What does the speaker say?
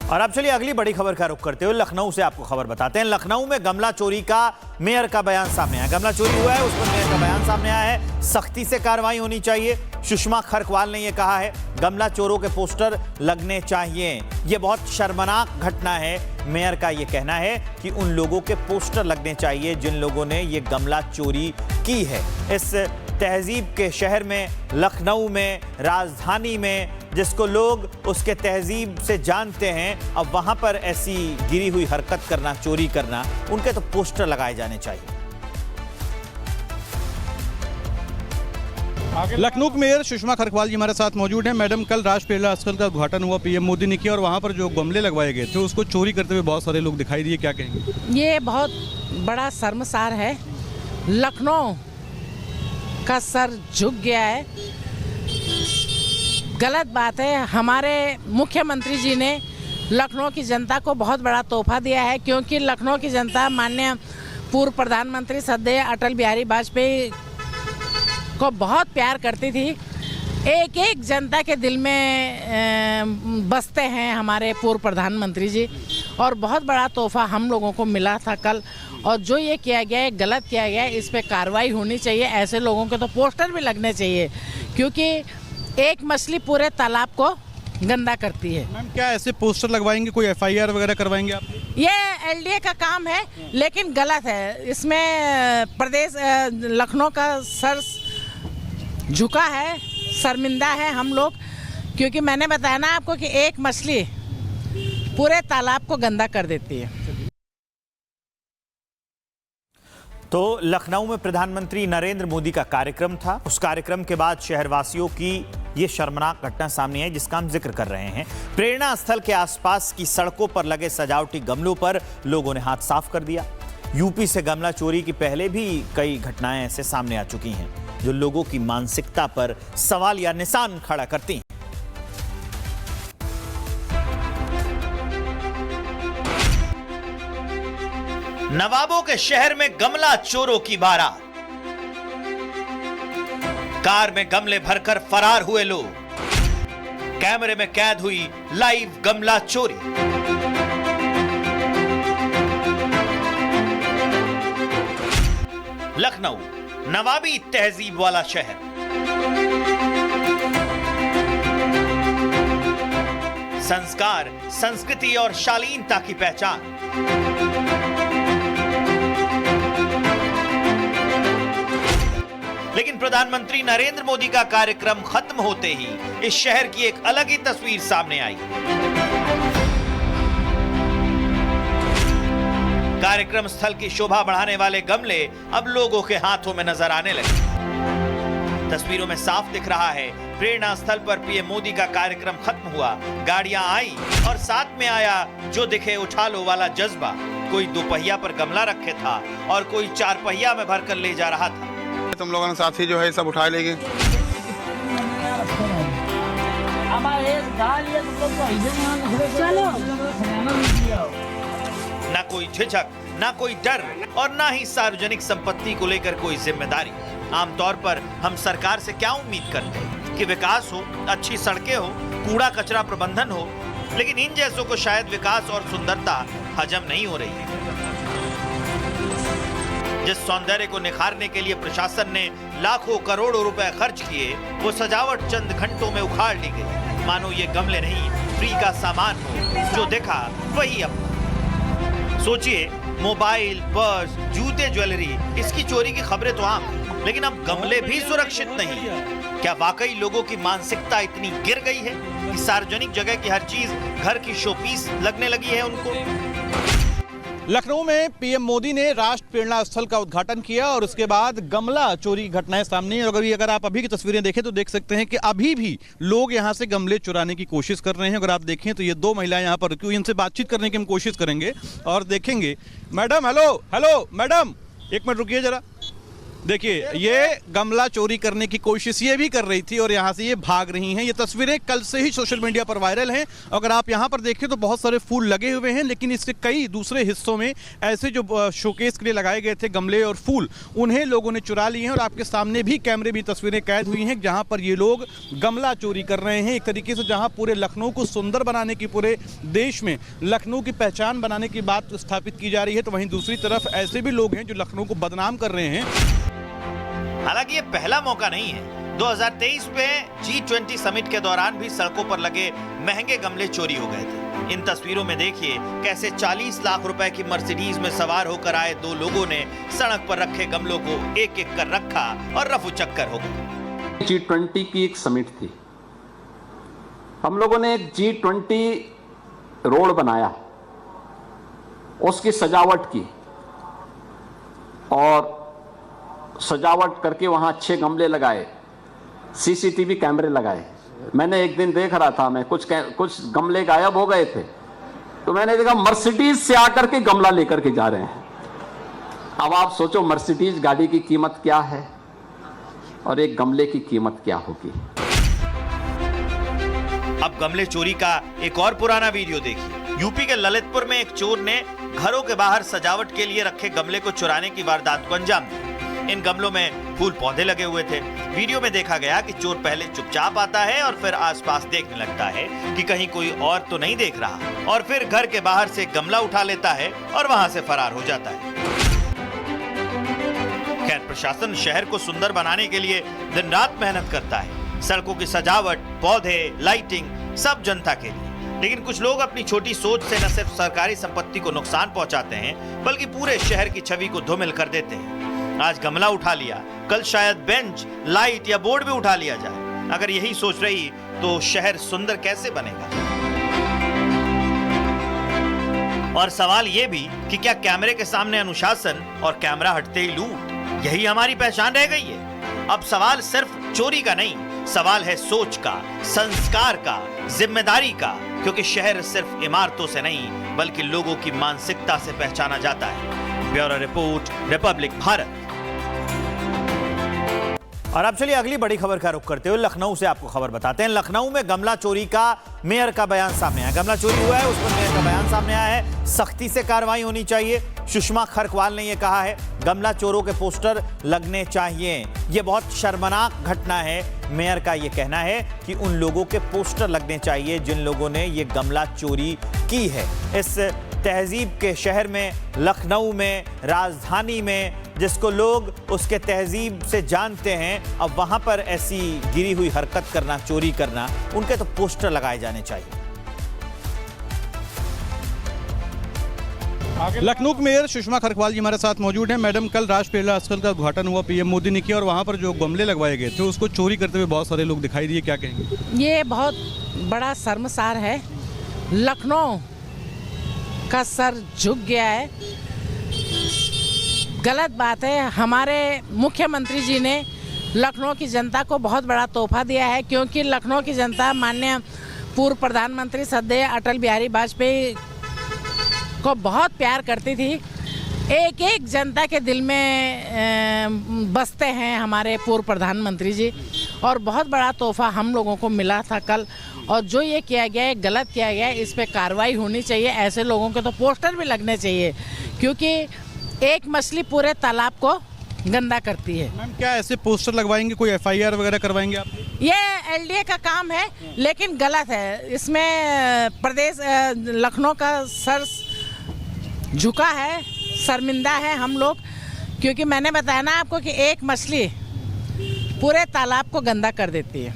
और अब चलिए अगली बड़ी खबर का रुख करते हुए लखनऊ से आपको खबर बताते हैं। लखनऊ में गमला चोरी का मेयर का बयान सामने आया। गमला चोरी हुआ है, उस पर मेयर का बयान सामने आया है। सख्ती से कार्रवाई होनी चाहिए, सुषमा खरकवाल ने यह कहा है। गमला चोरों के पोस्टर लगने चाहिए। यह बहुत शर्मनाक घटना है। मेयर का यह कहना है कि उन लोगों के पोस्टर लगने चाहिए जिन लोगों ने यह गमला चोरी की है। इस तहजीब के शहर में, लखनऊ में, राजधानी में, जिसको लोग उसके तहजीब से जानते हैं, अब वहां पर ऐसी गिरी हुई हरकत करना, चोरी करना, उनके तो पोस्टर लगाए जाने चाहिए। लखनऊ के मेयर सुषमा खरकवाल जी हमारे साथ मौजूद हैं। मैडम, कल राष्ट्रीय प्रेरणा स्थल का उद्घाटन हुआ, पीएम मोदी ने किया और वहां पर जो गमले लगवाए गए थे उसको चोरी करते हुए बहुत सारे लोग दिखाई दिए। क्या कहेंगे? ये बहुत बड़ा शर्मसार है। लखनऊ का सर झुक गया है। गलत बात है। हमारे मुख्यमंत्री जी ने लखनऊ की जनता को बहुत बड़ा तोहफा दिया है, क्योंकि लखनऊ की जनता माननीय पूर्व प्रधानमंत्री श्रद्धेय अटल बिहारी वाजपेयी को बहुत प्यार करती थी। एक एक जनता के दिल में बसते हैं हमारे पूर्व प्रधानमंत्री जी, और बहुत बड़ा तोहफा हम लोगों को मिला था कल। और जो ये किया गया है, गलत किया गया है, इस पे कार्रवाई होनी चाहिए। ऐसे लोगों के तो पोस्टर भी लगने चाहिए, क्योंकि एक मछली पूरे तालाब को गंदा करती है। मैम, क्या ऐसे पोस्टर लगवाएंगे? कोई एफआईआर वगैरह करवाएंगे आप? ये एलडीए का काम है, लेकिन गलत है। इसमें प्रदेश लखनऊ का सर झुका है, शर्मिंदा है हम लोग, क्योंकि मैंने बताया ना आपको कि एक मछली पूरे तालाब को गंदा कर देती है। तो लखनऊ में प्रधानमंत्री नरेंद्र मोदी का कार्यक्रम था। उस कार्यक्रम के बाद शहरवासियों की ये शर्मनाक घटना सामने आई, जिसका हम जिक्र कर रहे हैं। प्रेरणा स्थल के आसपास की सड़कों पर लगे सजावटी गमलों पर लोगों ने हाथ साफ कर दिया। यूपी से गमला चोरी की पहले भी कई घटनाएं ऐसे सामने आ चुकी हैं, जो लोगों की मानसिकता पर सवाल या निशान खड़ा करती हैं। नवाबों के शहर में गमला चोरों की बारात। कार में गमले भरकर फरार हुए लोग। कैमरे में कैद हुई लाइव गमला चोरी। लखनऊ नवाबी तहजीब वाला शहर। संस्कार, संस्कृति और शालीनता की पहचान। लेकिन प्रधानमंत्री नरेंद्र मोदी का कार्यक्रम खत्म होते ही इस शहर की एक अलग ही तस्वीर सामने आई। कार्यक्रम स्थल की शोभा बढ़ाने वाले गमले अब लोगों के हाथों में नजर आने लगे। तस्वीरों में साफ दिख रहा है, प्रेरणा स्थल पर पीएम मोदी का कार्यक्रम खत्म हुआ, गाड़ियां आई और साथ में आया जो दिखे उठा लो वाला जज्बा। कोई दोपहिया पर गमला रखे था और कोई चार पहिया में भरकर ले जा रहा था। तुम लोगों ने साथी जो है सब उठा लेंगे। ना कोई झिझक, ना कोई डर और ना ही सार्वजनिक संपत्ति को लेकर कोई जिम्मेदारी। आमतौर पर हम सरकार से क्या उम्मीद करते हैं कि विकास हो, अच्छी सड़कें हो, कूड़ा कचरा प्रबंधन हो, लेकिन इन जैसों को शायद विकास और सुंदरता हजम नहीं हो रही है। जिस सौंदर्य को निखारने के लिए प्रशासन ने लाखों करोड़ों रुपए खर्च किए, वो सजावट चंद घंटों में उखाड़ ली गई। मानो ये गमले नहीं, फ्री का सामान हो, जो देखा वही अपना। सोचिए, मोबाइल, पर्स, जूते, ज्वेलरी, इसकी चोरी की खबरें तो आम, लेकिन अब गमले भी सुरक्षित नहीं। क्या वाकई लोगों की मानसिकता इतनी गिर गई है कि सार्वजनिक जगह की हर चीज घर की शोपीस लगने लगी है उनको? लखनऊ में पीएम मोदी ने राष्ट्र प्रेरणा स्थल का उद्घाटन किया और उसके बाद गमला चोरी की घटनाएं सामने। अगर आप अभी की तस्वीरें देखें तो देख सकते हैं कि अभी भी लोग यहां से गमले चुराने की कोशिश कर रहे हैं। अगर आप देखें तो ये दो महिलाएं यहां पर रुकी हुई, इनसे बातचीत करने की हम कोशिश करेंगे और देखेंगे। मैडम, हेलो हेलो मैडम, एक मिनट रुकिए जरा। देखिए, ये गमला चोरी करने की कोशिश ये भी कर रही थी और यहाँ से ये भाग रही हैं। ये तस्वीरें कल से ही सोशल मीडिया पर वायरल हैं। अगर आप यहाँ पर देखें तो बहुत सारे फूल लगे हुए हैं, लेकिन इसके कई दूसरे हिस्सों में ऐसे जो शोकेस के लिए लगाए गए थे गमले और फूल, उन्हें लोगों ने चुरा लिए हैं। और आपके सामने भी कैमरे भी तस्वीरें कैद हुई हैं जहाँ पर ये लोग गमला चोरी कर रहे हैं। एक तरीके से जहाँ पूरे लखनऊ को सुंदर बनाने की, पूरे देश में लखनऊ की पहचान बनाने की बात स्थापित की जा रही है, तो वहीं दूसरी तरफ ऐसे भी लोग हैं जो लखनऊ को बदनाम कर रहे हैं। हालांकि ये पहला मौका नहीं है। 2023 में G20 समिट के दौरान भी सड़कों पर लगे महंगे गमले चोरी हो गए थे। इन तस्वीरों में देखिए कैसे 40 लाख रुपए की मर्सिडीज में सवार होकर आए दो लोगों ने सड़क पर रखे गमलों को एक एक कर रखा और रफू चक्कर हो गए। G20 की एक समिट थी। हम लोगों ने एक G20 रोड बनाया, उसकी सजावट की और सजावट करके वहां अच्छे गमले लगाए, सीसीटीवी कैमरे लगाए। मैंने एक दिन देख रहा था, मैं कुछ गमले गायब हो गए थे, तो मैंने देखा मर्सिडीज से आकर के गमला लेकर के जा रहे हैं। अब आप सोचो मर्सिडीज गाड़ी की कीमत क्या है और एक गमले की कीमत क्या होगी। अब गमले चोरी का एक और पुराना वीडियो देखिए। यूपी के ललितपुर में एक चोर ने घरों के बाहर सजावट के लिए रखे गमले को चुराने की वारदात को अंजाम दिया। इन गमलों में फूल पौधे लगे हुए थे। वीडियो में देखा गया कि चोर पहले चुपचाप आता है और फिर आसपास देखने लगता है कि कहीं कोई और तो नहीं देख रहा, और फिर घर के बाहर से गमला उठा लेता है और वहां से फरार हो जाता है। खैर, प्रशासन शहर को सुंदर बनाने के लिए दिन रात मेहनत करता है। सड़कों की सजावट, पौधे, लाइटिंग सब जनता के लिए। लेकिन कुछ लोग अपनी छोटी सोच से न सिर्फ सरकारी संपत्ति को नुकसान पहुंचाते हैं, बल्कि पूरे शहर की छवि को धूमिल कर देते हैं। आज गमला उठा लिया, कल शायद बेंच, लाइट या बोर्ड भी उठा लिया जाए। अगर यही सोच रही तो शहर सुंदर कैसे बनेगा? और सवाल यह भी कि क्या कैमरे के सामने अनुशासन और कैमरा हटते ही लूट, यही हमारी पहचान रह गई है? अब सवाल सिर्फ चोरी का नहीं, सवाल है सोच का, संस्कार का, जिम्मेदारी का, क्योंकि शहर सिर्फ इमारतों से नहीं बल्कि लोगों की मानसिकता से पहचाना जाता है। Bureau report, Republic Bharat. और अब चलिए अगली बड़ी खबर का रुख करते हुए लखनऊ से आपको खबर बताते हैं। लखनऊ में गमला चोरी का मेयर का बयान सामने आया। गमला चोरी हुआ है, उस पर मेयर का बयान सामने आया है। सख्ती से कार्रवाई होनी चाहिए, सुषमा खरकवाल ने यह कहा है। गमला चोरों के पोस्टर लगने चाहिए। यह बहुत शर्मनाक घटना है। मेयर का यह कहना है कि उन लोगों के पोस्टर लगने चाहिए जिन लोगों ने यह गमला चोरी की है। इस तहजीब के शहर में, लखनऊ में, राजधानी में, जिसको लोग उसके तहजीब से जानते हैं, अब वहां पर ऐसी गिरी हुई हरकत करना, चोरी करना, उनके तो पोस्टर लगाए जाने चाहिए। लखनऊ के मेयर सुषमा खरकवाल जी हमारे साथ मौजूद हैं। मैडम, कल राष्ट्रप्रेरणा स्थल का उद्घाटन हुआ, पीएम मोदी ने किया, और वहां पर जो गमले लगवाए गए थे उसको चोरी करते हुए बहुत सारे लोग दिखाई दिए। क्या कहेंगे? ये बहुत बड़ा शर्मसार है। लखनऊ का सर झुक गया है। गलत बात है। हमारे मुख्यमंत्री जी ने लखनऊ की जनता को बहुत बड़ा तोहफा दिया है, क्योंकि लखनऊ की जनता माननीय पूर्व प्रधानमंत्री श्रद्धेय अटल बिहारी वाजपेयी को बहुत प्यार करती थी। एक एक जनता के दिल में बसते हैं हमारे पूर्व प्रधानमंत्री जी, और बहुत बड़ा तोहफा हम लोगों को मिला था कल। और जो ये किया गया है, गलत किया गया है, इस पे कार्रवाई होनी चाहिए। ऐसे लोगों के तो पोस्टर भी लगने चाहिए, क्योंकि एक मछली पूरे तालाब को गंदा करती है। मैम, क्या ऐसे पोस्टर लगवाएंगे, कोई एफआईआर वगैरह करवाएंगे आप? ये एलडीए का काम है, लेकिन गलत है। इसमें प्रदेश लखनऊ का सर झुका है, शर्मिंदा है हम लोग, क्योंकि मैंने बताया ना आपको कि एक मछली पूरे तालाब को गंदा कर देती है।